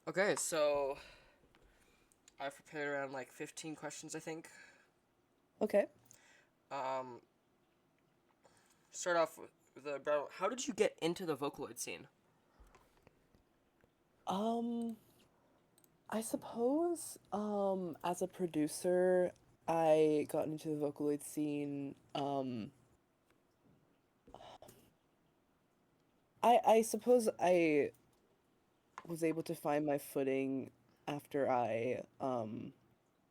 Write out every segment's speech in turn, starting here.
Okay, so I've prepared around like 15 questions, I think. Okay. Um, Start off with about how did you get into the Vocaloid scene? Um, I suppose, as a producer, I got into the Vocaloid scene. I suppose I was able to find my footing after I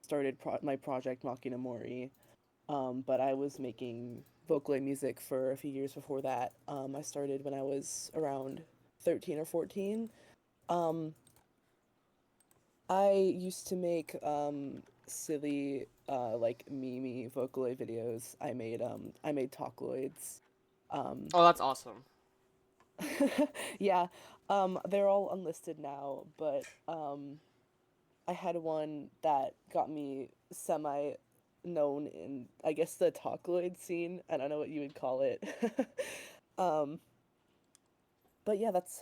started my project Machina Mori. But I was making Vocaloid music for a few years before that. I started when I was around 13 or 14. Um, I used to make silly like meme Vocaloid videos. I made Talkloids. Um Oh, that's awesome. yeah, they're all unlisted now, but I had one that got me semi known in, I guess, the Talkloid scene. I don't know what you would call it. Um, but yeah, that's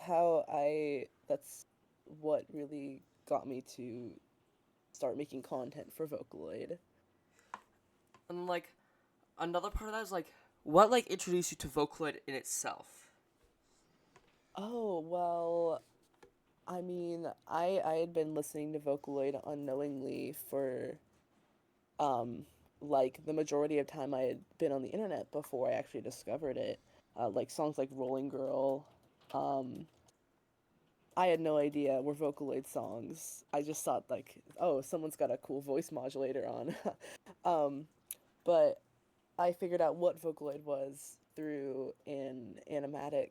what really got me to start making content for Vocaloid. And like another part of that is like what like introduced you to Vocaloid in itself? Oh, well, I mean, I had been listening to Vocaloid unknowingly for um like the majority of time I had been on the internet before I actually discovered it. Like songs like Rolling Girl. Um I had no idea were Vocaloid songs. I just thought like, oh, someone's got a cool voice modulator on. Um but I figured out what Vocaloid was through an animatic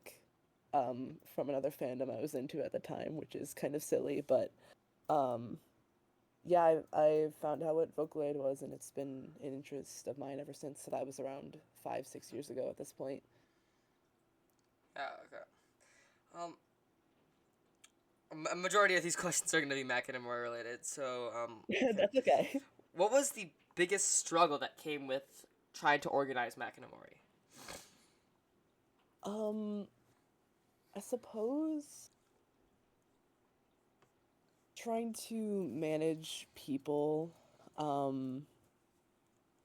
from another fandom I was into at the time, which is kind of silly, but um yeah, I found out what Vocaloid was, and it's been an interest of mine ever since. So that was around 5, 6 years ago at this point. Yeah, okay. Um, a majority of these questions are going to be Mackinamory related. So, okay. That's okay. What was the biggest struggle that came with trying to organize Mackinamory? Um, I suppose trying to manage people, um,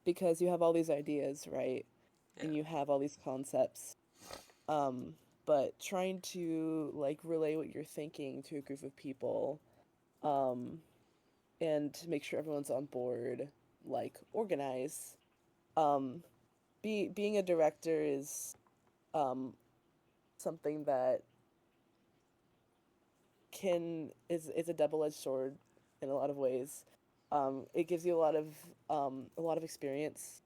because you have all these ideas, right? Yeah, And you have all these concepts. Um, but trying to like relay what you're thinking to a group of people, um, and to make sure everyone's on board, like organize. Um, being a director is um something that is a double-edged sword in a lot of ways. It gives you a lot of experience.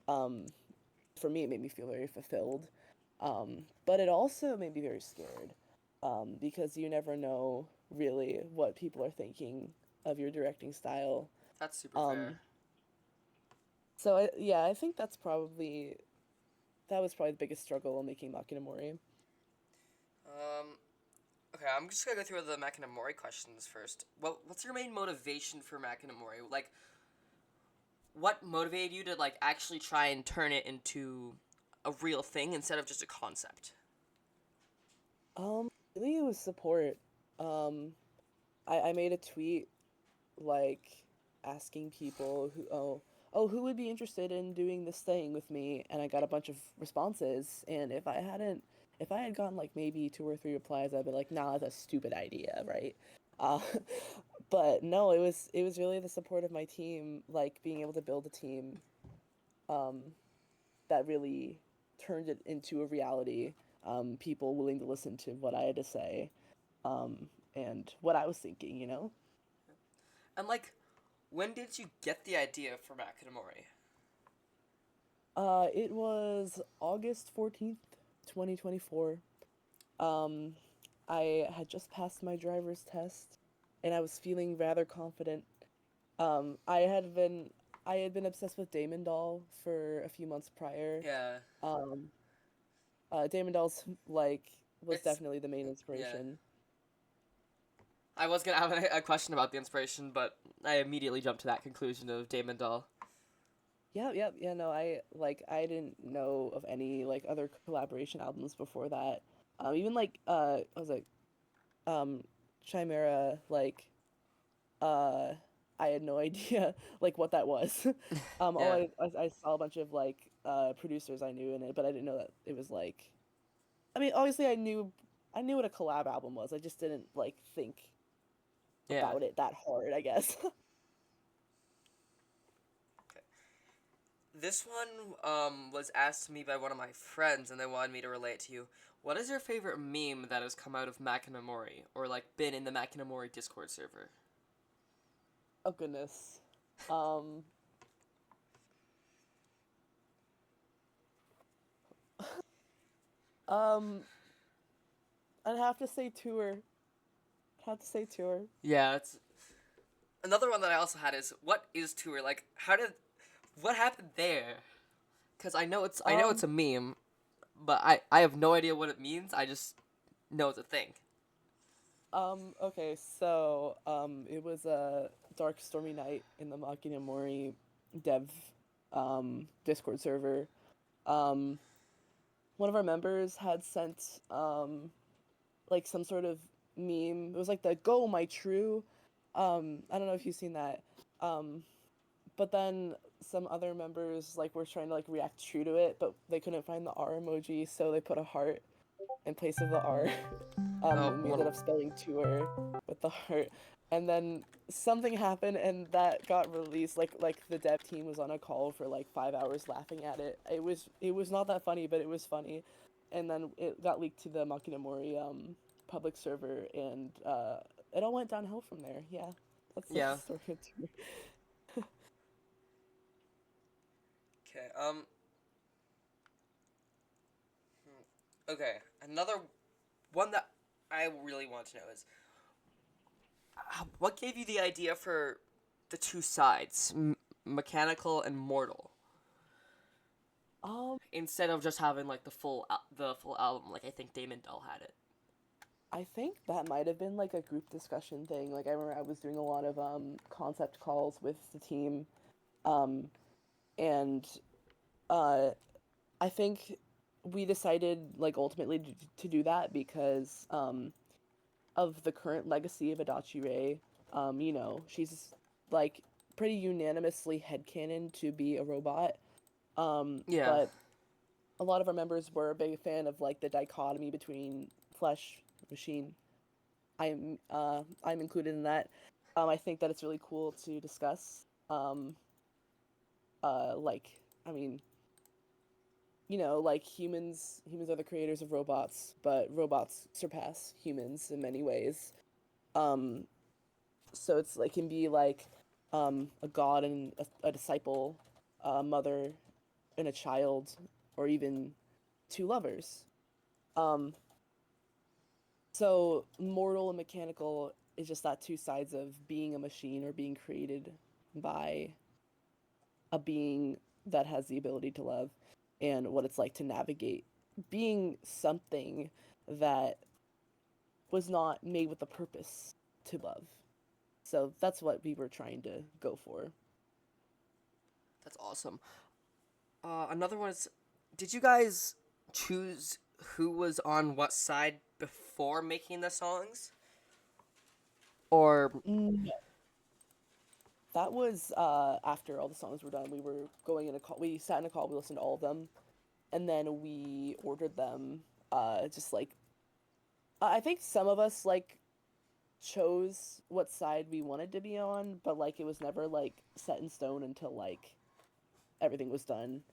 Um, for me, it made me feel very fulfilled. But it also made me very scared. Because you never know really what people are thinking of your directing style. that's super fair. Um, yeah, I think that was probably the biggest struggle while making Machina. Um, okay, I'm just gonna go through the Mackinamory questions first. What's your main motivation for Mackinamory? Like, what motivated you to like actually try and turn it into a real thing instead of just a concept? Really it was support. Um, I made a tweet like asking people who would be interested in doing this thing with me, and I got a bunch of responses. And if I had gotten like maybe two or three replies, I'd be like, nah, that's a stupid idea, right? Uh, but no, it was really the support of my team, like being able to build a team, um, that really turned it into a reality. People willing to listen to what I had to say, and what I was thinking, you know? And like, when did you get the idea for Mackinamory? It was August 14th, 2024. Um, I had just passed my driver's test and I was feeling rather confident. Um, I had been I had been obsessed with Damon Doll for a few months prior. Yeah, Um, Damon Doll's like was it's definitely the main yeah. inspiration. I was gonna have a question about the inspiration, but I immediately jumped to that conclusion of Damon Doll. Yeah, no, I didn't know of any like other collaboration albums before that. Even like I was like um Chimera, like, uh, I had no idea like what that was. All Yeah. I saw a bunch of like producers I knew in it, but I didn't know that it was like. I mean, obviously I knew what a collab album was. I just didn't like think Yeah. about it that hard, I guess. Okay. This one was asked to me by one of my friends, and they wanted me to relate to you. What is your favorite meme that has come out of Mackinamory, or like been in the Mackinamory Discord server? Oh goodness. Um, um, I'd have to say tour. I'd have to say tour. Yeah, it's another one that I also had is what is tour? Like, what happened there? Because I know it's Um, a meme, but I have no idea what it means. I just know it's a thing. okay, so, it was a dark, stormy night in the Machina Mori dev, Discord server. Um, One of our members had sent, like some sort of meme. It was like the "Go my true." I don't know if you've seen that. Um, but then some other members like were trying to like react true to it, but they couldn't find the R emoji, so they put a heart in place of the R. Oh, And we ended well, up spelling tour with the heart. And then something happened, and that got released. Like the dev team was on a call for like 5 hours laughing at it. It was not that funny, but it was funny. And then it got leaked to the Makinamori public server, and it all went downhill from there. Yeah, that's the yeah. story of tour. Okay. Okay. Another one that I really want to know is what gave you the idea for the two sides, mechanical and mortal, Um, instead of just having like the full album, like I think Damon Dahl had it. I think that might have been like a group discussion thing. Like I remember I was doing a lot of concept calls with the team, um, and uh, I think we decided like ultimately to do that because of the current legacy of Adachi Rei. You know, she's like pretty unanimously headcanon to be a robot. Yeah. But a lot of our members were a big fan of like the dichotomy between flesh machine. I'm included in that. I think that it's really cool to discuss. Like I mean, you know, like humans are the creators of robots, but robots surpass humans in many ways. Um, so it's like can be like a god and a disciple, a mother and a child, or even two lovers. Um, so mortal and mechanical is just that two sides of being a machine or being created by a being that has the ability to love, and what it's like to navigate being something that was not made with the purpose to love. So that's what we were trying to go for. That's awesome. Another one is, did you guys choose who was on what side before making the songs? Or No, that was after all the songs were done. We were going in a call. We sat in a call. We listened to all of them, and then we ordered them. Just like I think some of us like chose what side we wanted to be on, but like it was never like set in stone until like everything was done.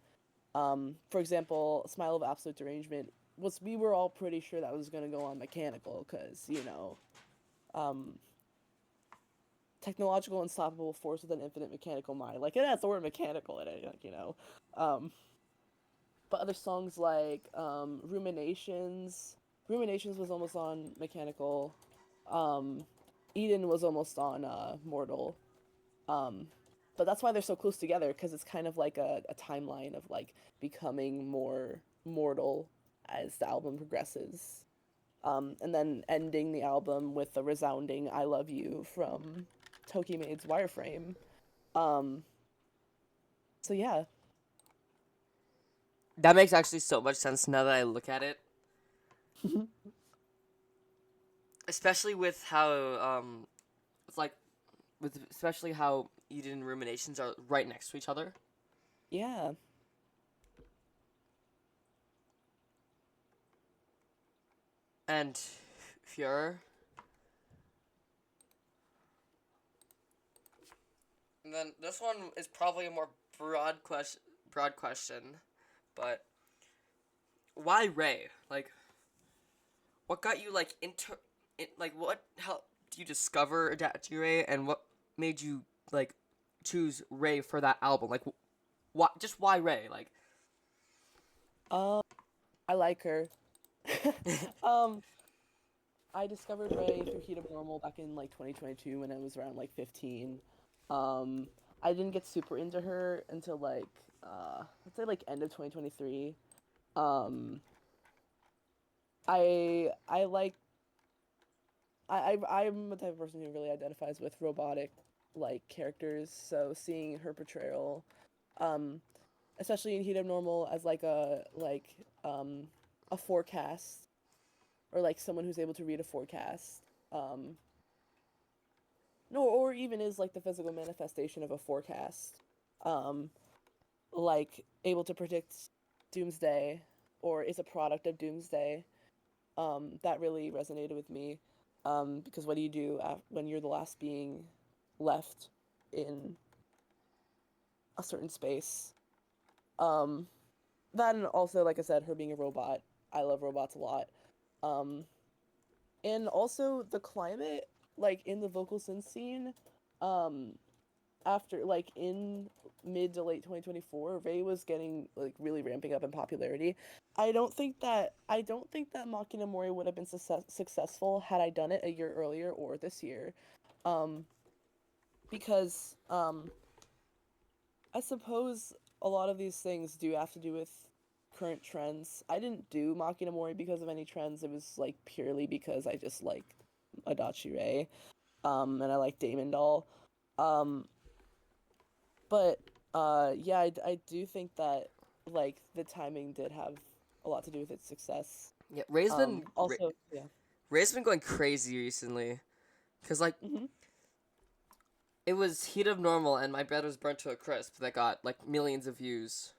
For example, Smile of Absolute Derangement was we were all pretty sure that was gonna go on mechanical because you know, um, technological unstoppable force with an infinite mechanical mind. Like it has the word mechanical in it, like you know. Um, but other songs like Ruminations was almost on mechanical. Um, Eden was almost on Mortal. Um, but that's why they're so close together because it's kind of like a timeline of like becoming more mortal as the album progresses. And then ending the album with a resounding "I love you" from Tokimade's Wireframe. Um, so yeah, that makes actually so much sense now that I look at it. especially with how it's like with especially how Eden and Ruminations are right next to each other. Yeah. And Fuhrer. And then this one is probably a more broad question, but why Ray? Like, what got you like like what helped you discover Adachi Ray, and what made you like choose Ray for that album? Like, why just why Ray? Like, Um, I like her. um, I discovered Ray through Heat of Normal back in like 2022 when I was around like 15. Um, I didn't get super into her until like let's say like end of 2023. Um, I like I'm the type of person who really identifies with robotic like characters, so seeing her portrayal, um, especially in Heat of Normal as um a forecast or like someone who's able to read a forecast. No, or even is like the physical manifestation of a forecast. Um, like able to predict doomsday or is a product of doomsday. That really resonated with me. Because what do you do when you're the last being left in a certain space? Um, that and also, like I said, her being a robot. I love robots a lot. Um, and also the climate, like in the vocal synth scene, um, after like in mid to late 2024, Ray was getting like really ramping up in popularity. I don't think that Machina Mori would have been successful had I done it a year earlier or this year. Um because I suppose a lot of these things do have to do with current trends. I didn't do Machina Mori because of any trends. It was like purely because I just like Adachi Ray. And I like Damon Doll. Um But yeah, I do think that like the timing did have a lot to do with its success. yeah, Also, yeah. Ray's been going crazy recently, cause like Hmm. it was Heat of Normal and My Bed Was Burnt to a Crisp that got like millions of views,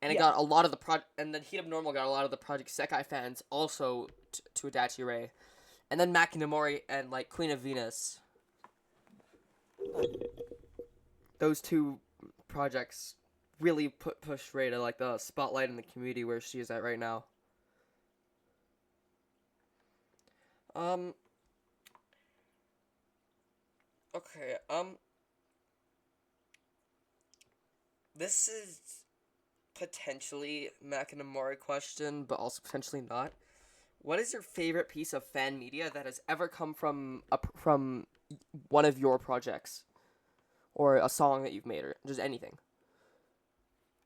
and it Yeah. got a lot of the and then Heat of Normal got a lot of the Project Sekai fans also to Adachi Ray, and then Makinamori and like Queen of Venus. Those two projects really push Ray to like the spotlight in the community where she is at right now. Um. Okay. This is potentially Makinamori question, but also potentially not. What is your favorite piece of fan media that has ever come from one of your projects, or a song that you've made, or just anything?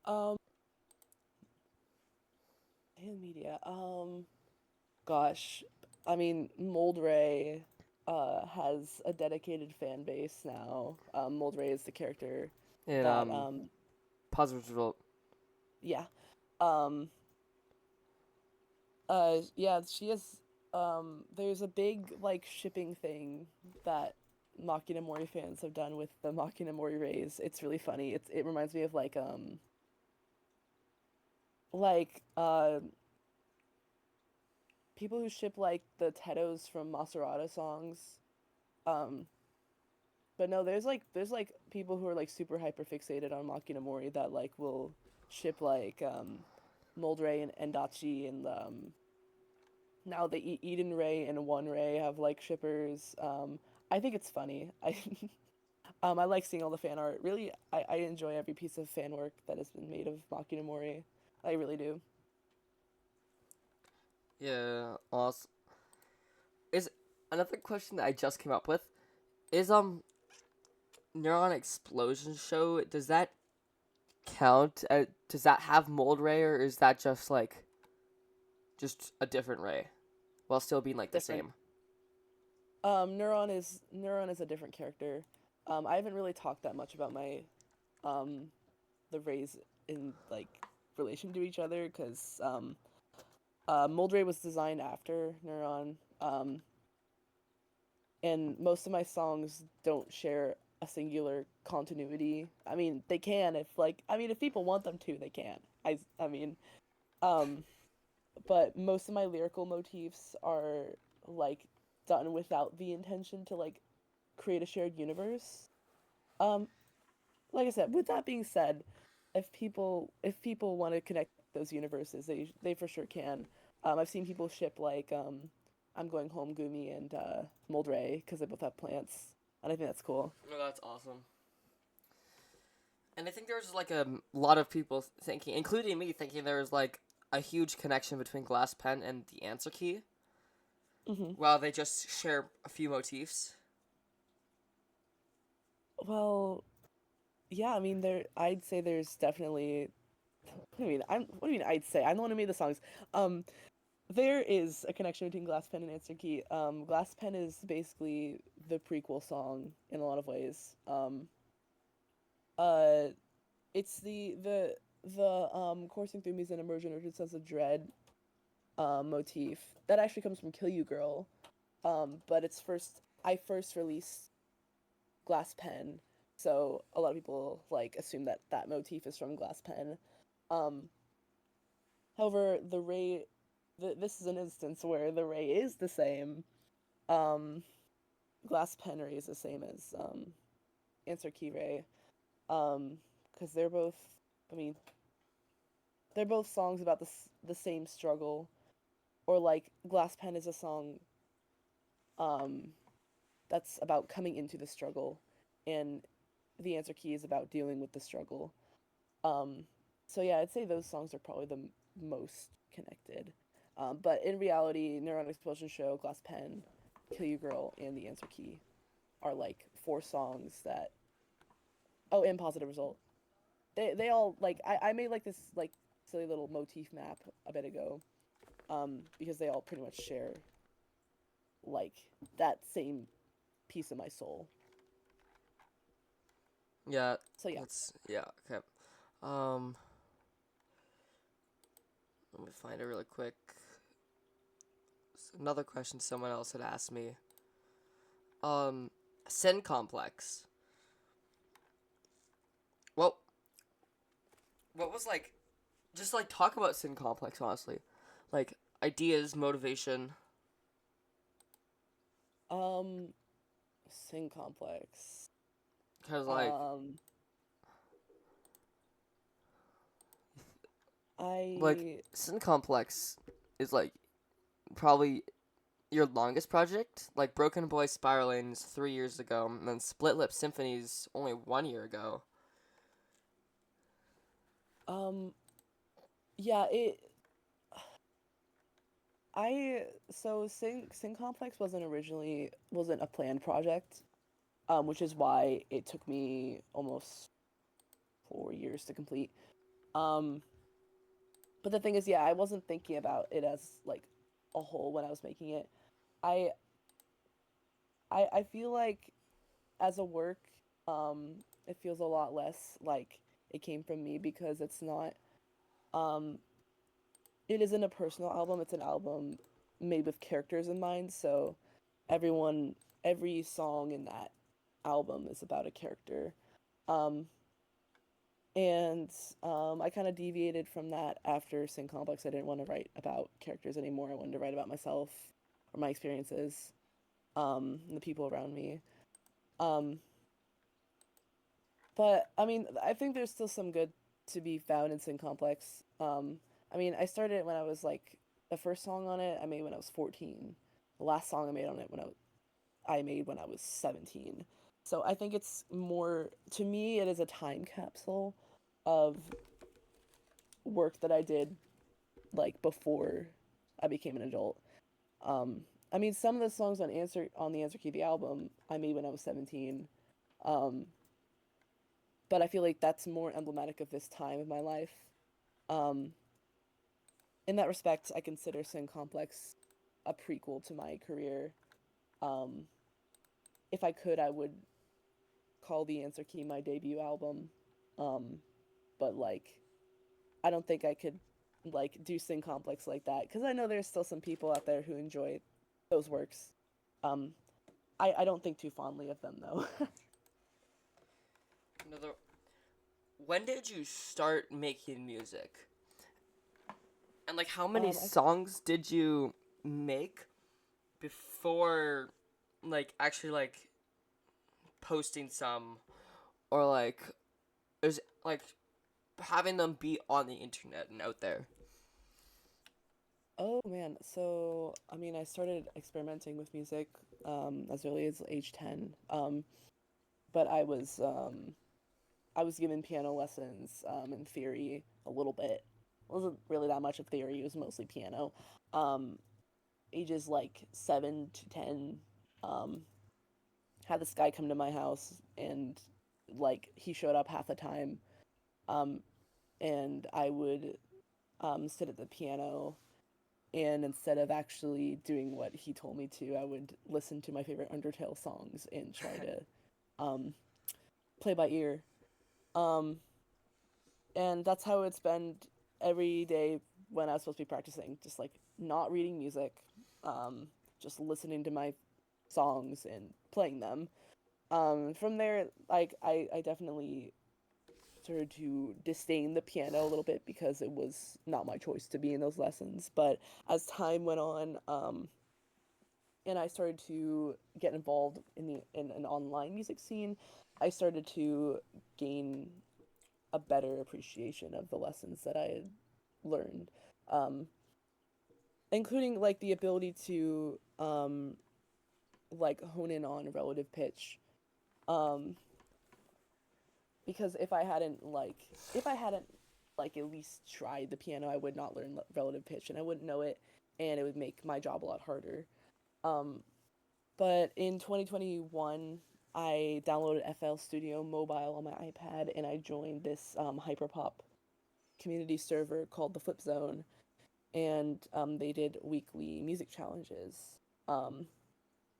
Um, and media. Gosh, I mean, Moldray has a dedicated fan base now. Moldray is the character And that positive result. yeah. Um, yeah, she is. There's a big like shipping thing that Machina Mori fans have done with the Machina Mori Rays. It's really funny. It reminds me of like people who ship like the Tetos from Maserata songs. Um, but no, there's like people who are like super hyper fixated on Machina Mori that like will ship like Moldray and Endachi and now the Eden Ray and One Ray have like shippers. I think it's funny. I like seeing all the fan art. Really, I enjoy every piece of fan work that has been made of Machina Mori. I really do. Yeah, awesome. Is another question that I just came up with is Neuron Explosion Show, does that count? Does that have Mold Ray, or is that just like just a different Ray while still being like the Different. same? Neuron is a different character. I haven't really talked that much about my um the Rays in like relation to each other because Moldray was designed after Neuron. and most of my songs don't share a singular continuity. I mean, they can if like I mean if people want them to, they can. I mean, um but most of my lyrical motifs are like done without the intention to like create a shared universe. Um like I said, with that being said, if people want to connect those universes, they for sure can. I've seen people ship like I'm Going Home Gumi and Moldray because they both have plants, and I think that's cool. Oh, that's awesome. And I think there's like a lot of people thinking, including me, thinking there's like a huge connection between Glass Pen and the Answer Key, Hmm. while they just share a few motifs. Well, yeah, I mean I'd say there's definitely. What do you mean? What do you mean? I'd say I'm the one who made the songs. Um, there is a connection between Glass Pen and Answer Key. Glass Pen is basically the prequel song in a lot of ways. Uh, it's the coursing through me is an emergent urgent sense of dread motif that actually comes from Kill You Girl. But it's first I first released Glass Pen, so a lot of people like assume that that motif is from Glass Pen. Um, However, this is an instance where the ray is the same. Um, Glass Pen ray is the same as Answer Key ray. Because they're both, I mean, they're both songs about the same struggle. Or like Glass Pen is a song um that's about coming into the struggle, and the Answer Key is about dealing with the struggle. Um, so yeah, I'd say those songs are probably the most connected. But in reality, Neuron Explosion Show, Glass Pen, Kill You Girl, and The Answer Key are like four songs that. Oh, and Positive Result. They all like I made like this like silly little motif map a bit ago. Because they all pretty much share like that same piece of my soul. Yeah, So yeah. that's yeah. Okay. Um, Let me find it really quick. Another question someone else had asked me. Um, Sin Complex. Well, what was like, just like talk about Sin Complex honestly, like ideas, motivation. Um, Sing Complex. Cause like Um, like I Sin Complex is like probably your longest project. Like Broken Boy Spiraling's 3 years ago, and then Split Lip Symphony's only 1 year ago. um yeah, it I so Sing Complex wasn't a planned project, which is why it took me almost 4 years to complete. Um, but the thing is, yeah, I wasn't thinking about it as like a whole when I was making it. I I feel like as a work, it feels a lot less like it came from me because um it isn't a personal album, it's an album made with characters in mind, so everyone every song in that album is about a character. Um and I kind of deviated from that after Sin Complex. I didn't want to write about characters anymore. I wanted to write about myself or my experiences, and the people around me. Um, but I mean, I think there's still some good to be found in Sin Complex. I mean, I started it when I was like the first song on it I made when I was 14. The last song I made on it I made when I was 17. So I think it's more to me it is a time capsule of work that I did like before I became an adult. Um, I mean, some of the songs on the Answer Key the album I made when I was 17. Um, but I feel like that's more emblematic of this time of my life. Um, in that respect, I consider Sin Complex a prequel to my career. Um, if I could, I would call The Answer Key my debut album. Um, but like, I don't think I could like do Sin Complex like that because I know there's still some people out there who enjoy those works. Um, I don't think too fondly of them though. Another. When did you start making music? And like, how many I songs did you make before, like, actually like posting some, or like, is like having them be on the internet and out there? Oh man, so I mean, I started experimenting with music as early as age 10. But I was given piano lessons in theory a little bit. It wasn't really that much of theory, it was mostly piano. Um, Ages like 7 to 10, um, had this guy come to my house and like he showed up half the time. Um, and I would sit at the piano, and instead of actually doing what he told me to, I would listen to my favorite Undertale songs and try to um, play by ear. Um, and that's how it's been every day when I was supposed to be practicing, just like not reading music, um, just listening to my songs and playing them. From there, like I definitely started to disdain the piano a little bit because it was not my choice to be in those lessons. But as time went on, and I started to get involved in an online music scene, I started to gain a better appreciation of the lessons that I had learned, um, including like the ability to like hone in on relative pitch. Um, because if I hadn't like at least tried the piano, I would not learn relative pitch and I wouldn't know it, and it would make my job a lot harder. Um, but in 2021, I downloaded FL Studio Mobile on my iPad and I joined this hyperpop community server called the Flip Zone, and they did weekly music challenges. Um,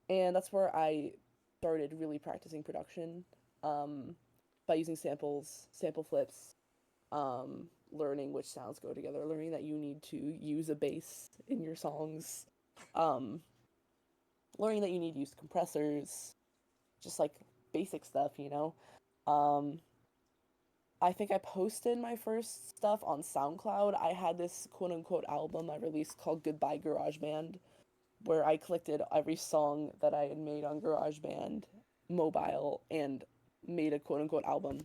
and that's where I started really practicing production um, by using samples, sample flips, learning which sounds go together, learning that you need to use a bass in your songs, um, learning that you need to use compressors, just like basic stuff, you know. Um, I think I posted my first stuff on SoundCloud. I had this quote unquote album I released called Goodbye GarageBand, where I collected every song that I had made on GarageBand mobile and made a quote unquote album.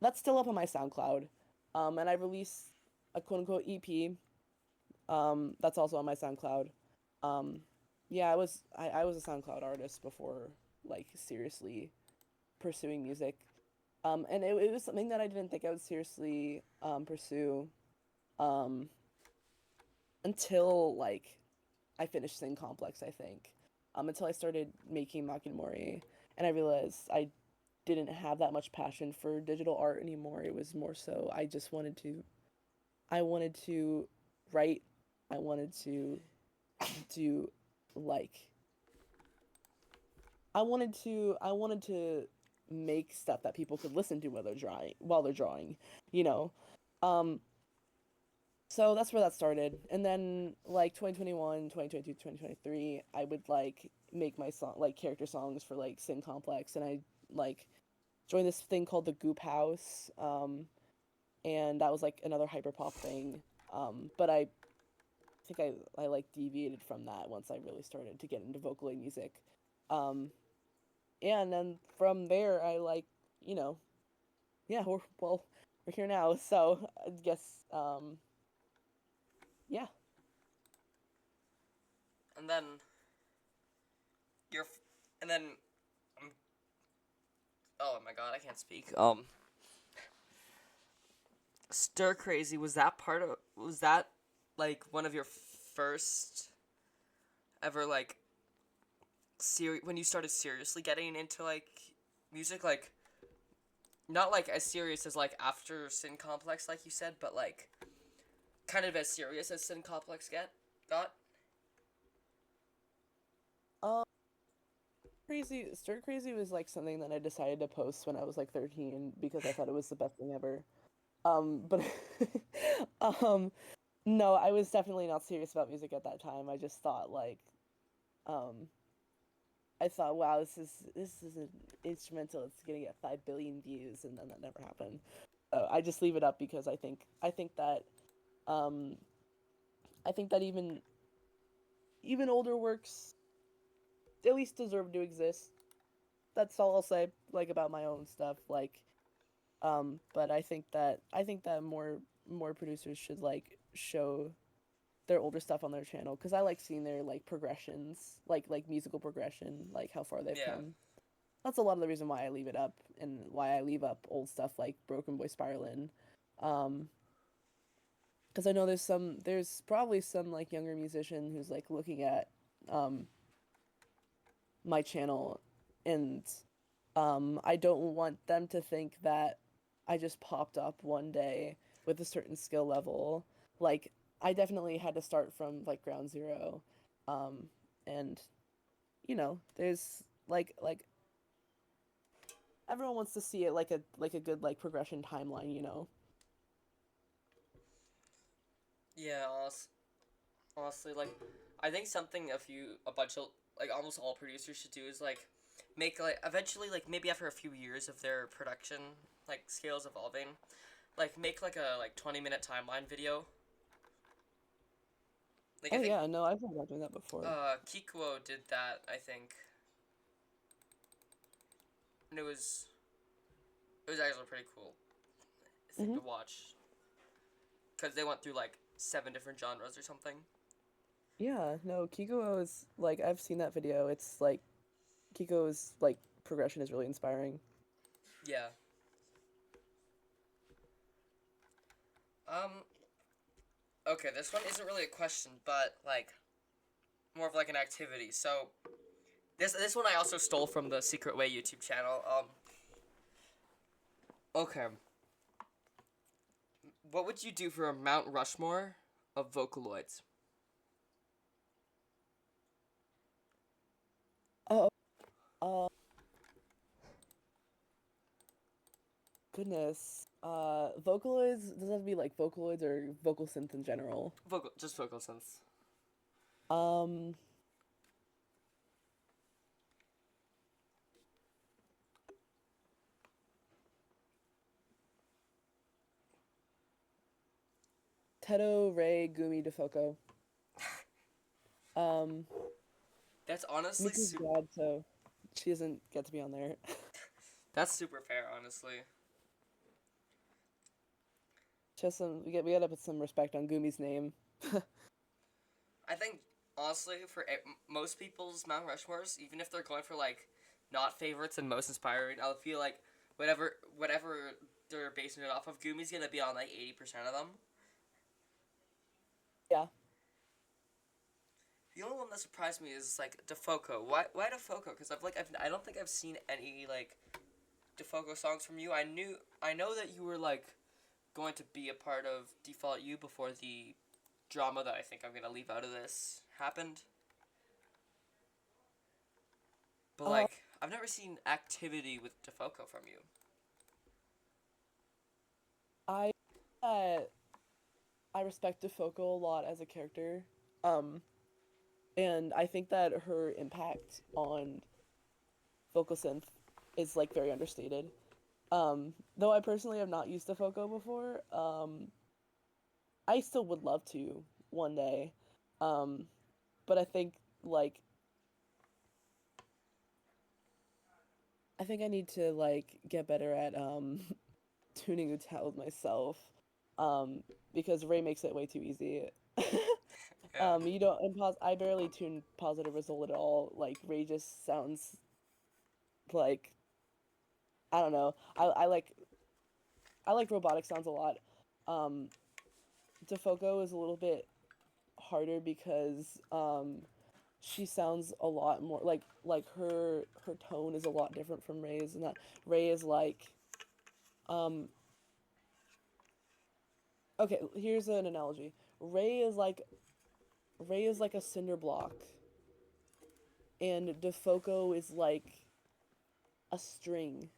That's still up on my SoundCloud. And I released a quote unquote EP. That's also on my SoundCloud. Um, yeah, I was a SoundCloud artist before like seriously pursuing music. And it was something that I didn't think I would seriously pursue um, until like I finished Sin Complex, I think. Until I started making Makinamori, and I realized I didn't have that much passion for digital art anymore. It was more so I wanted to write, I wanted to do like I wanted to make stuff that people could listen to while they're drawing, you know. Um so that's where that started. And then like 2021, 2022, 2023, I would like make my song like character songs for like Sin Complex, and I like joined this thing called the Goop House. And that was like another hyperpop thing. But I think I like deviated from that once I really started to get into Vocaloid music. Um yeah, and then from there I like, you know, yeah, we're here now. So I guess yeah. And then you're, and then, um, oh my god, I can't speak. Stir Crazy, was that like one of your first ever like when you started seriously getting into like music, like not like as serious as like after Sin Complex, like you said, but like kind of as serious as Sin Complex get got? Um Stir Crazy was like something that I decided to post when I was like 13 because I thought it was the best thing ever. But um no, I was definitely not serious about music at that time. I just thought like um I thought, wow, this is an instrumental. It's gonna get 5 billion views, and then that never happened. I just leave it up because I think that um I think that even older works at least deserve to exist. That's all I'll say, like, about my own stuff. Like, but I think that more producers should like show their older stuff on their channel because I like seeing their like progressions, like musical progression, like how far they've Yeah. come. That's a lot of the reason why I leave it up and why I leave up old stuff like Broken Boy Spiralin. Um, because I know there's probably some like younger musician who's like looking at um my channel, and I don't want them to think that I just popped up one day with a certain skill level. Like, I definitely had to start from like ground zero. Um, and there's like everyone wants to see it like a good like progression timeline. Yeah, honestly, like, I think something a bunch of, like, almost all producers should do is, like, make, like, eventually, like, maybe after a few years of their production, like, scales evolving, like, make, like, a, like, 20-minute timeline video. Like, I Oh think, yeah, no, I've heard about doing that before. Kikuo did that, I think, and it was actually pretty cool thing Hmm. to watch, because they went through, like, 7 different genres or something. Yeah, no, Kiko is like I've seen that video. It's like Kiko's like progression is really inspiring. Yeah. Um, okay, this one isn't really a question, but, like, more of, like, an activity. So, this one I also stole from the Secret Way YouTube channel. Okay. What would you do for a Mount Rushmore of Vocaloids? Oh, uh, goodness. Vocaloids, does that have to be like Vocaloids or vocal synth in general? Just vocal synths. Um, Teto, Ray, Gumi, Defoco. Um, That's honestly Miku's dad, so she doesn't get to be on there. that's super fair, honestly. Just we gotta put some respect on Gumi's name. I think honestly for most people's Mount Rushmores, even if they're going for like not favorites and most inspiring, I'll feel like whatever they're basing it off of, Gumi's gonna be on like 80% of them. Yeah. The only one that surprised me is like Defoco. Why Defoco? Because I don't think I've seen any like Defoco songs from you. I know that you were like going to be a part of Default You before the drama that I think I'm gonna leave out of this happened. But Uh, like I've never seen activity with Defoco from you. I uh, I respect Defoco a lot as a character. Um, and I think that her impact on vocal synth is like very understated. Though I personally have not used Defoco before, I still would love to one day. Um, but like I think I need to like get better at tuning Utal myself. Um, because Ray makes it way too easy. Yeah. You don't and I barely tune positive result at all. Like Ray just sounds like I don't know. I like robotic sounds a lot. Um, Defoco is a little bit harder because she sounds a lot more like her tone is a lot different from Ray's, and that Ray is like um okay, here's an analogy. Ray is like a cinder block, and Defoco is like a string.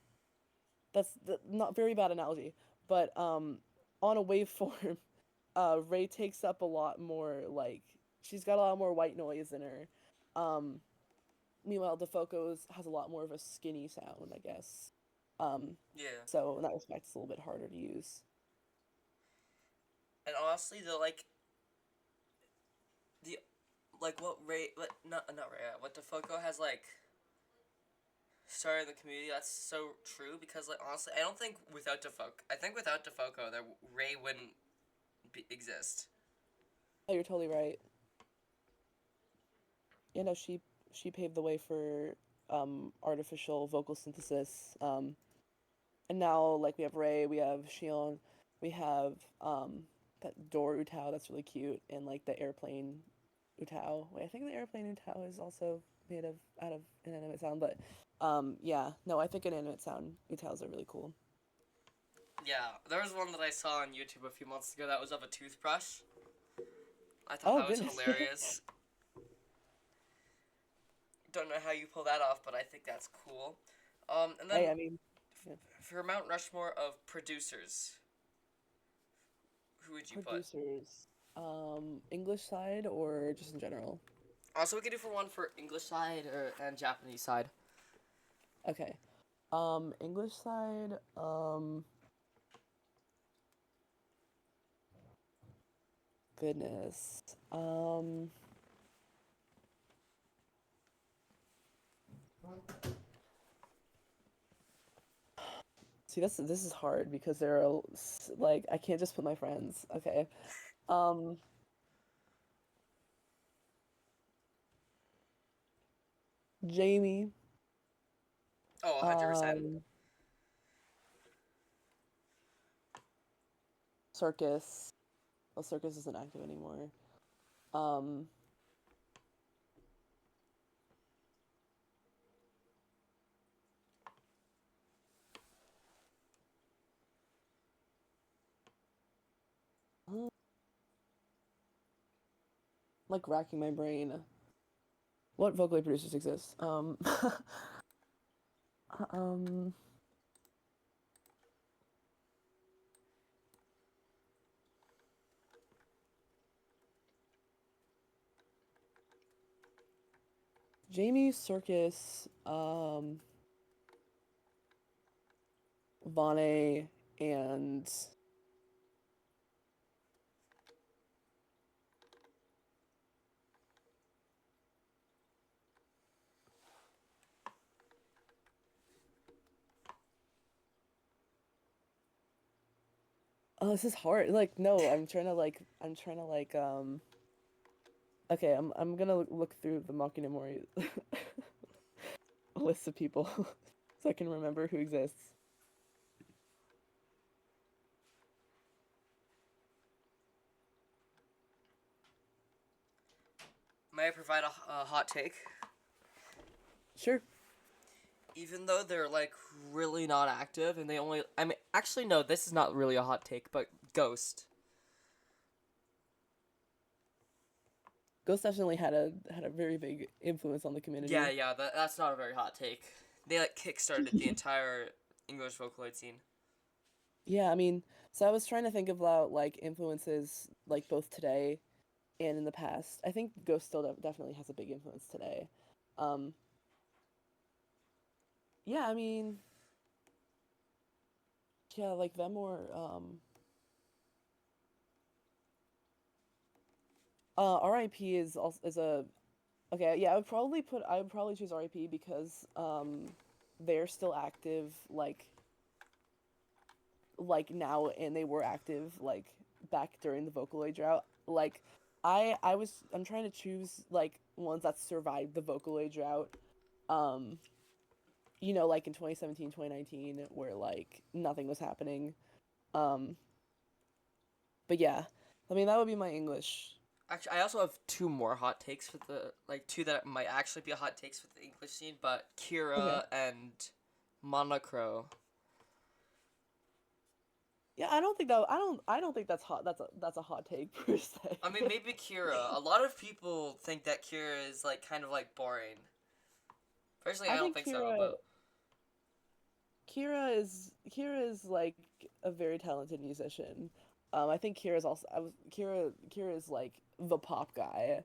Not very bad analogy, but on a waveform, Ray takes up a lot more, like she's got a lot more white noise in her. Um Meanwhile, DeFoco's has a lot more of a skinny sound, I guess. Um, Yeah. so in that respect, it's a little bit harder to use. And honestly, the like what Ray what not Ray what DeFoco has like started in the community. That's so true because like honestly, I don't think without DeFoco, I think without DeFoco, that Ray wouldn't exist. Oh, you're totally right. You know, she paved the way for artificial vocal synthesis. And now like we have Ray, we have Shion, we have that door Utao that's really cute, and like the airplane Utao. Wait, I think the airplane Utao is also made of out of inanimate sound, but yeah, no, I think inanimate sound Utaos are really cool. Yeah, there was one that I saw on YouTube a few months ago that was of a toothbrush. I thought Oh that was goodness. hilarious. Don't know how you pull that off, but I think that's cool. And then Hey, I mean, yeah. for Mount Rushmore of producers, who would you put? Producers, English side or just in general? Also, we could do for one for English side and Japanese side. Okay. English side, goodness. See, this is hard because there are like I can't just put my friends. Okay. Um, Jamie, Oh, 100%. um, Circus. Well, Circus isn't active anymore. Um, like racking my brain. What Vocaloid producers exist? Um, Jamie, Circus, Vane, and oh, this is hard. Like, no, I'm trying to like, okay, I'm gonna look through the Makinemori list of people so I can remember who exists. May I provide a hot take? Sure. Even though they're like really not active and they only. I mean, actually, no, this is not really a hot take, but Ghost. Ghost definitely had a very big influence on the Yeah, community. yeah, that's not a very hot take. They like kickstarted the entire English Vocaloid scene. Yeah, I mean, so I was trying to think about like influences like both today and in the past. I think Ghost still definitely has a big influence today. Um, yeah, I mean, yeah, like them or RIP is also is a okay, yeah, I would probably choose RIP because they're still active like now, and they were active like back during the Vocaloid drought. Like I'm trying to choose like ones that survived the Vocaloid drought. Um like in 2017, 2019, where like nothing was happening. Um but yeah. I mean that would be my English. Actually, I also have two more hot takes for the like two that might actually be hot takes for the English scene, but Okay. Kira and Monocro. Yeah, I don't think that's hot. That's a hot take per se. I mean, maybe Kira. A lot of people think that Kira is like kind of like boring. Personally, I I don't think think so, but Kira is like a very talented musician. I think Kira's also I was Kira is like the pop guy,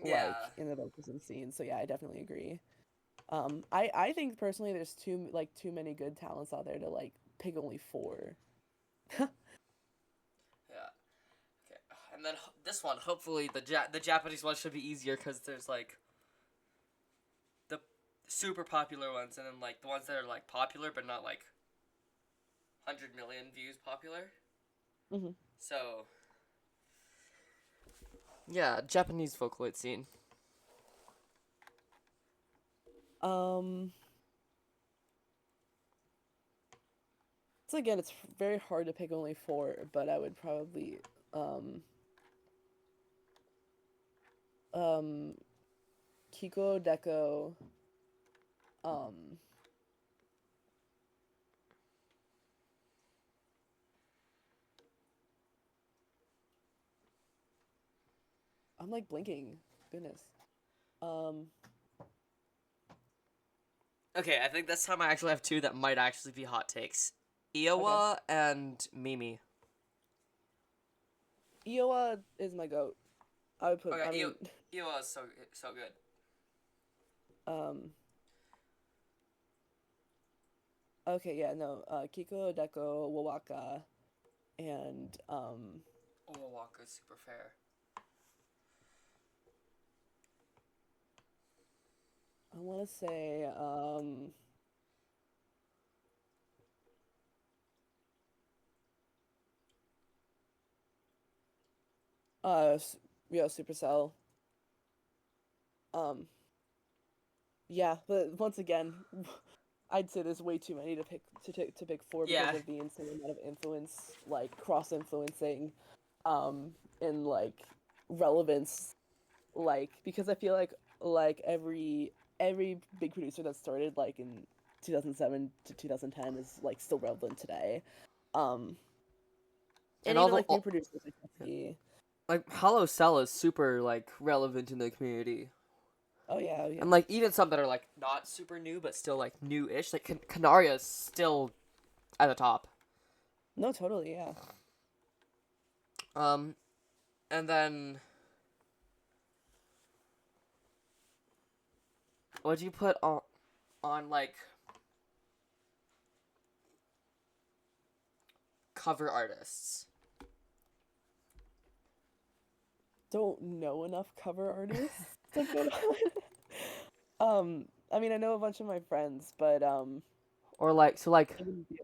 like yeah. in the vocals scene. So yeah, I definitely agree. I think personally there's too many good talents out there to like pick only four. Yeah. Okay. And then this one, hopefully the Japanese one should be easier because there's like the super popular ones and then like the ones that are like popular but not like 100 million views popular. Hmm. So yeah, Japanese Vocaloid scene. Um, so again, it's very hard to pick only four, but I would probably um um Kiko Deko, um I'm like blinking. Goodness. Um, Okay, I think this time I actually have two that might actually be hot takes. okay. Iowa and Mimi. Iowa is my goat. I would put. Okay, I mean, Iowa is so good. um. Okay, yeah, no. Kiko Deko Wawaka and Oh, Waka's super fair. I want to say yeah, Supercell. Um, yeah, but once again, I'd say there's way too many to pick four because Yeah, of the insane amount of influence, like cross influencing, and like relevance, like because I feel like every big producer that started like in 2007 to 2010 is like still relevant today. Um, and and all even the like new producers like Dusty. like Hollow Cell is super like relevant in the community, Oh yeah, oh yeah. and like even some that are like not super new but still like new-ish. Like Canaria is still at the top. No, totally, yeah. Um, and then what'd you put on like cover artists? Don't know enough cover artists to put on. I mean, I know a bunch of my friends, but Or like so like I wouldn't be.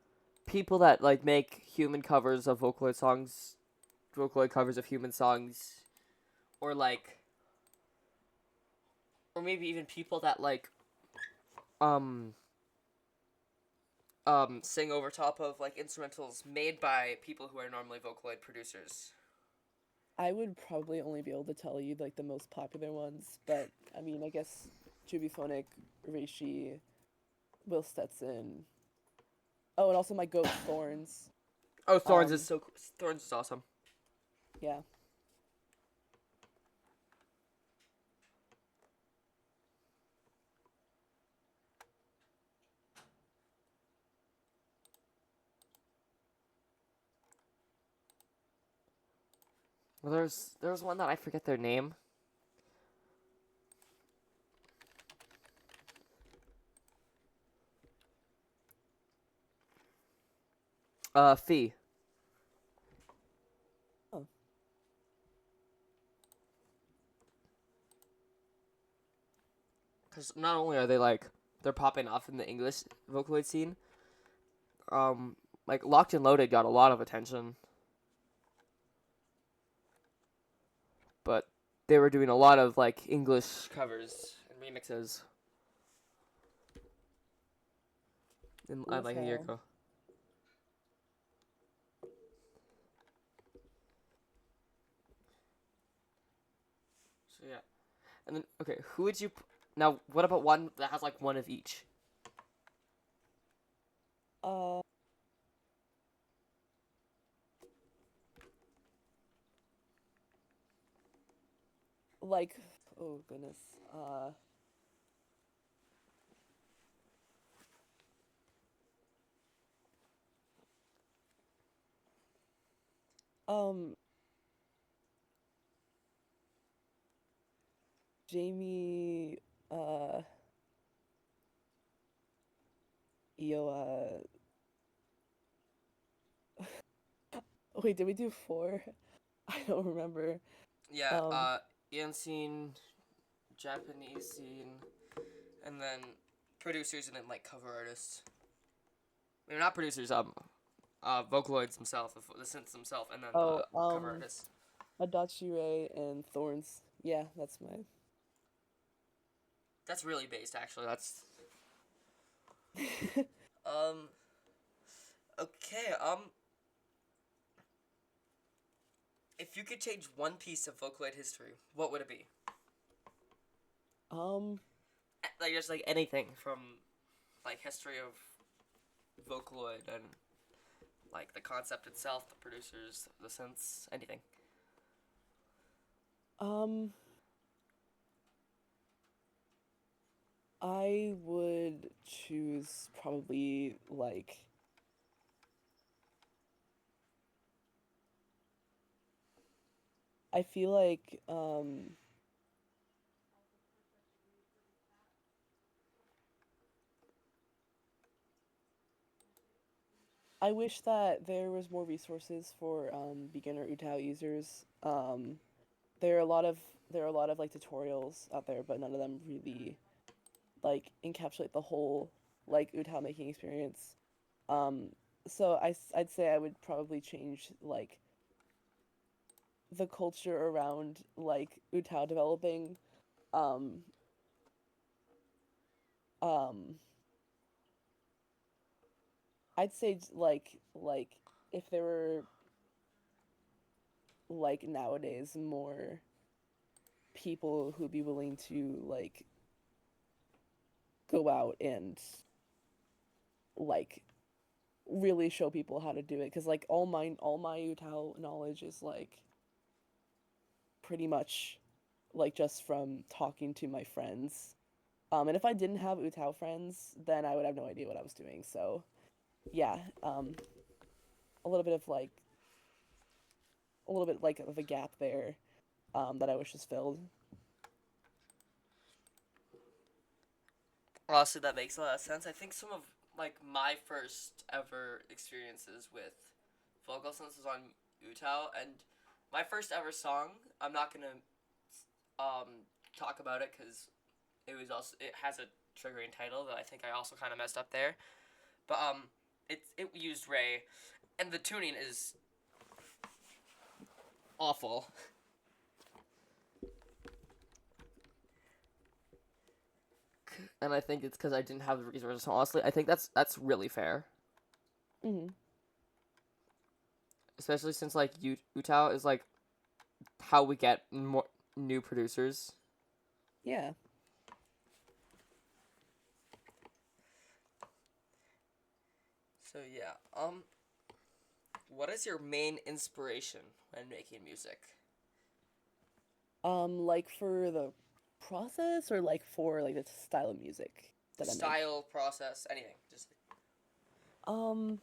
people that like make human covers of Vocaloid songs, Vocaloid covers of human songs, or like or maybe even people that like um sing over top of like instrumentals made by people who are normally Vocaloid producers. I would probably only be able to tell you like the most popular ones, but I mean, I guess Jubiphonic, Reishi, Will Stetson. Oh, and also my goat Thorns. Oh, Thorns is Um, so Thorns is awesome. yeah. Well, there's one that I forget their name. Fee. Oh, Because not only are they like they're popping off in the English Vocaloid scene, like Locked and Loaded got a lot of attention, but they were doing a lot of like English covers and remixes in cool as like a year hell. ago. So yeah, and then okay, who would you now? What about one that has like one of each? Uh, like, oh goodness. Um, Jamie. Uh, Yo, wait, did we do four? I don't remember. Yeah, Um, Ian scene, Japanese scene, and then producers and then like cover artists. I mean, not producers, Vocaloids themselves, the synths themselves, and then oh, the cover artists. Adachi Ray and Thorns. Yeah, that's my. That's really based, actually. That's um okay. If you could change one piece of Vocaloid history, what would it be? um, Like just like anything from like history of Vocaloid and like the concept itself, the producers, the synths, anything. um, I would choose probably like I feel like I wish that there was more resources for beginner UTAU users. There are a lot of there are a lot of like tutorials out there, but none of them really like encapsulate the whole like UTAU making experience. Um, so I'd say I would probably change like the culture around like UTAU developing. Um, um, I'd say like if there were like nowadays more people who'd be willing to like go out and like really show people how to do it because like all my UTAU knowledge is like pretty much like just from talking to my friends. And if I didn't have UTAU friends, then I would have no idea what I was doing. So yeah, a little bit of like a little bit like of a gap there that I wish was filled. Honestly, that makes a lot of sense. I think some of like my first ever experiences with vocal synths was on Utao, and my first ever song. I'm not gonna talk about it because it has a triggering title that I think I also kind of messed up there. But it used Ray, and the tuning is awful. And I think it's because I didn't have the resources. So honestly, I think that's really fair, Hmm. especially since like Utah is like how we get more new producers. Yeah. So yeah, what is your main inspiration when making music? Like for the process or like for like the style of music The that I make. style, process, anything. Just Um,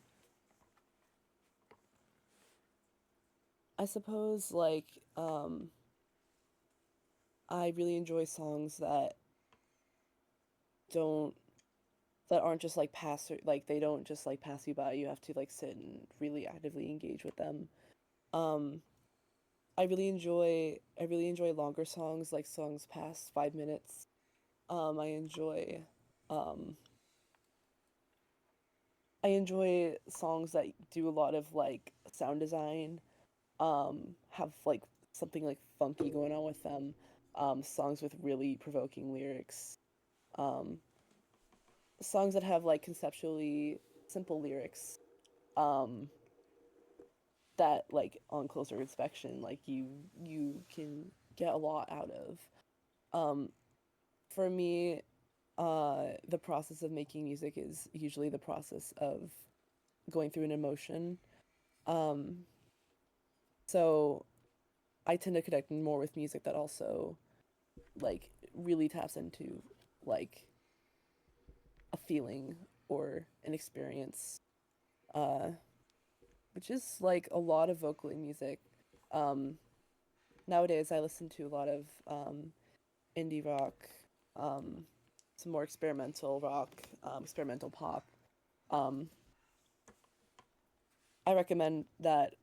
I suppose like I really enjoy songs don't that aren't just like like they don't just like pass you by. You have to like sit and really actively engage with them. Um, I really enjoy longer songs, like songs past 5 minutes. I enjoy um I enjoy songs that do a lot of like sound design, have like something like funky going on with them. Songs with really provoking lyrics. Um, songs that have like conceptually simple lyrics. Um, that like on closer inspection, like you can get a lot out of. Um, for me, the process of making music is usually the process of going through an emotion. Um, so I tend to connect more with music that also like really taps into like a feeling or an experience, uh, which is like a lot of vocal music. Um, Nowadays, I listen to a lot of indie rock, um, some more experimental rock, experimental pop. Um, I recommend that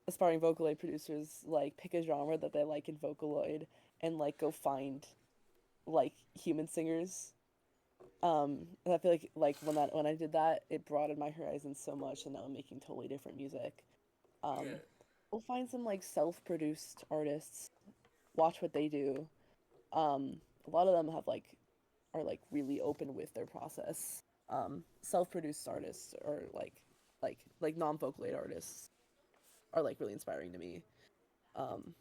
aspiring Vocaloid producers like pick a genre that they like in Vocaloid and like go find like human singers. And I feel like when I did that, it broadened my horizons so much, and now I'm making totally different music. Yeah. Um, we'll find some like self-produced artists, watch what they do. A lot of them have like are like really open with their process. Self-produced artists or like non-Vocaloid artists are like really inspiring to me. Um,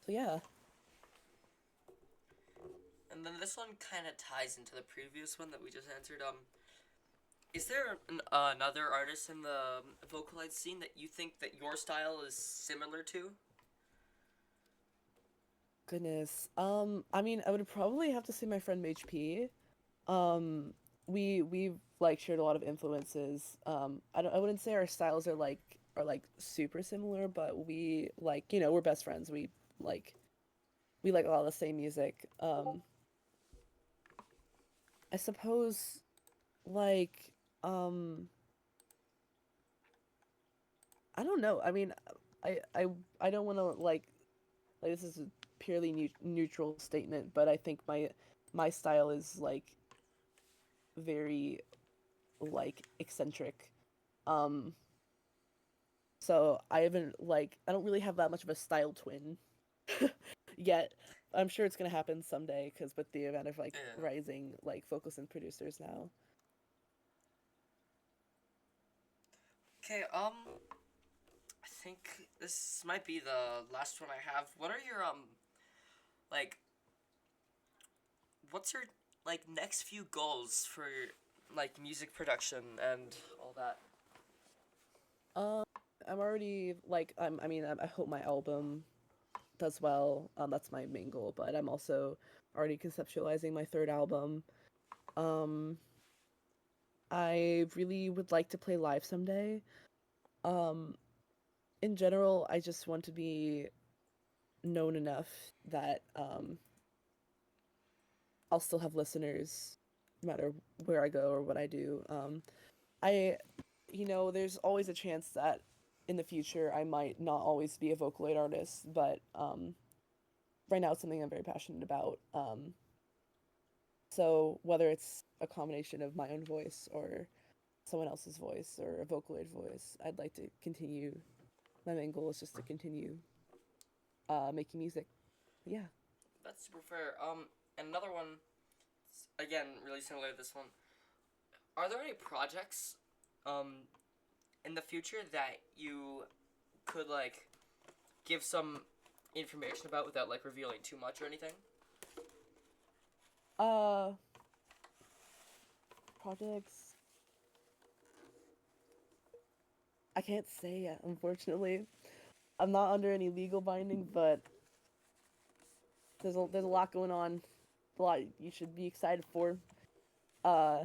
so yeah. And then this one kind of ties into the previous one that we just answered. Is there another artist in the Vocaloid scene that you think that your style is similar to? Goodness. I mean, I would probably have to say my friend Mage P. Um, we've like shared a lot of influences. I wouldn't say our styles are like super similar, but we like, we're best friends. Like we like a lot of the same music. I suppose like um I don't know. I mean, I don't want to like this is a purely neutral statement, but I think my style is like very like eccentric. Um, so I don't really have that much of a style twin yet. I'm sure it's gonna happen someday because with the event of like Yeah. rising like vocals and producers now. Okay. I think this might be the last one I have. What are your like what's your like next few goals for like music production and all that? Um, I'm already like I mean I hope my album does well. That's my main goal, but I'm also already conceptualizing my third album. Um, I really would like to play live someday. Um, in general, I just want to be known enough that I'll still have listeners no matter where I go or what I do. I, there's always a chance that in the future I might not always be a Vocaloid artist, but right now it's something I'm very passionate about. So whether it's a combination of my own voice or someone else's voice or a Vocaloid voice, I'd like to continue. My main goal is just to continue making music. But yeah. That's super fair. And another one, again, really similar to this one. Are there any projects, um, in the future that you could like give some information about without like revealing too much or anything? Uh, projects. I can't say yet, unfortunately. I'm not under any legal binding, but there's a lot going on. A lot you should be excited for. Uh,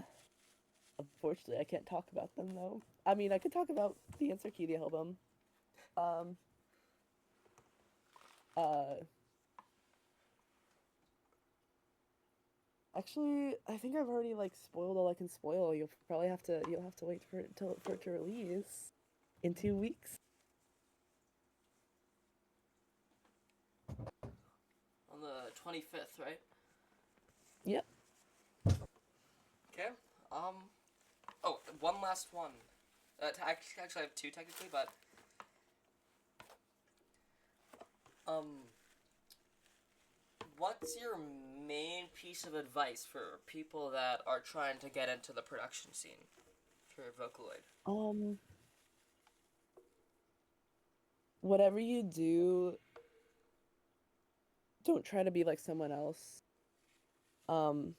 unfortunately, I can't talk about them though. I mean, I could talk about the Answer Key the album. Um, uh, actually, I think I've already like spoiled all I can spoil. You'll have to wait for it to release in 2 weeks. On the 25th, right? Yep. Okay. Um. Oh, one last one. Actually, I have two technically, but um, what's your main piece of advice for people that are trying to get into the production scene for Vocaloid? Um, whatever you do, don't try to be like someone else. Um,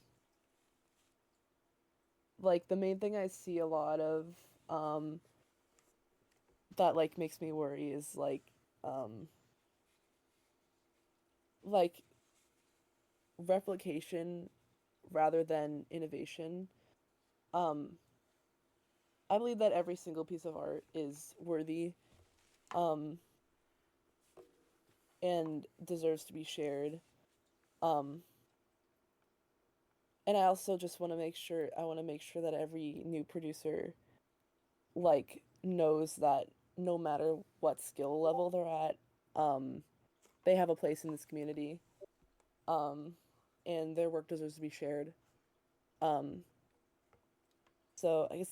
like the main thing I see a lot of um that like makes me worry is um like replication rather than innovation. Um, I believe that every single piece of art is worthy um and deserves to be shared. Um, and I also just want to make sure that every new producer like knows that no matter what skill level they're at, um, they have a place in this community, um, and their work deserves to be shared. Um, so I guess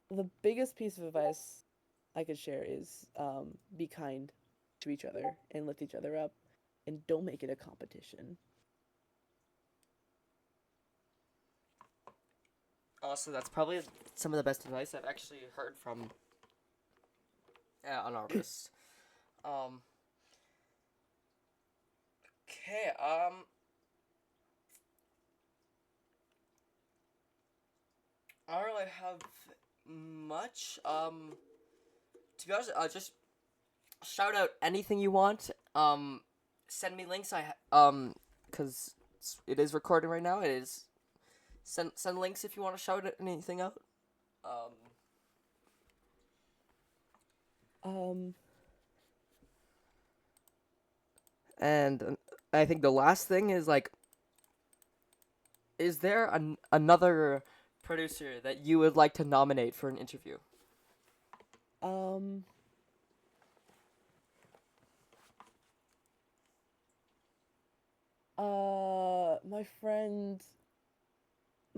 the biggest piece of advice I could share is be kind to each other and lift each other up, and don't make it a competition. Also, that's probably some of the best advice I've actually heard from an artist. Um, okay, I don't really have much. To be honest, just shout out anything you want. Send me links. Cause it is recording right now. It is send links if you want to shout anything out. Um, Um, and I think the last thing is like, is there another producer that you would like to nominate for an interview? um, my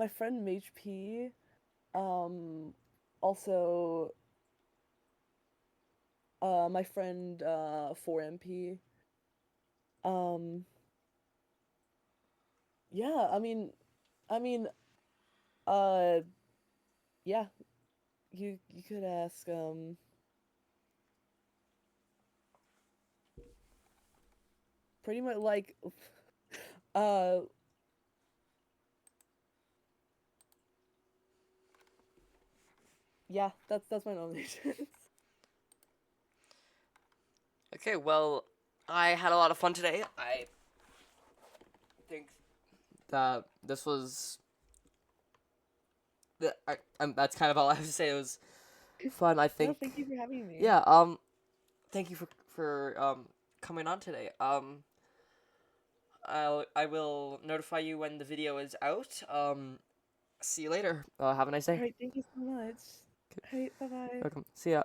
friend Mage P, also, my friend, 4MP, um, yeah, I mean, uh, yeah, you could ask, pretty much like, uh, yeah, that's my nominations. Okay, well, I had a lot of fun today. I think that this was that's kind of all I have to say. It was fun. I No, think, thank you for having me. yeah. Thank you for coming on today. I will notify you when the video is out. See you later. Have a nice All day. right, thank you so much. All right, bye bye. Welcome. See ya.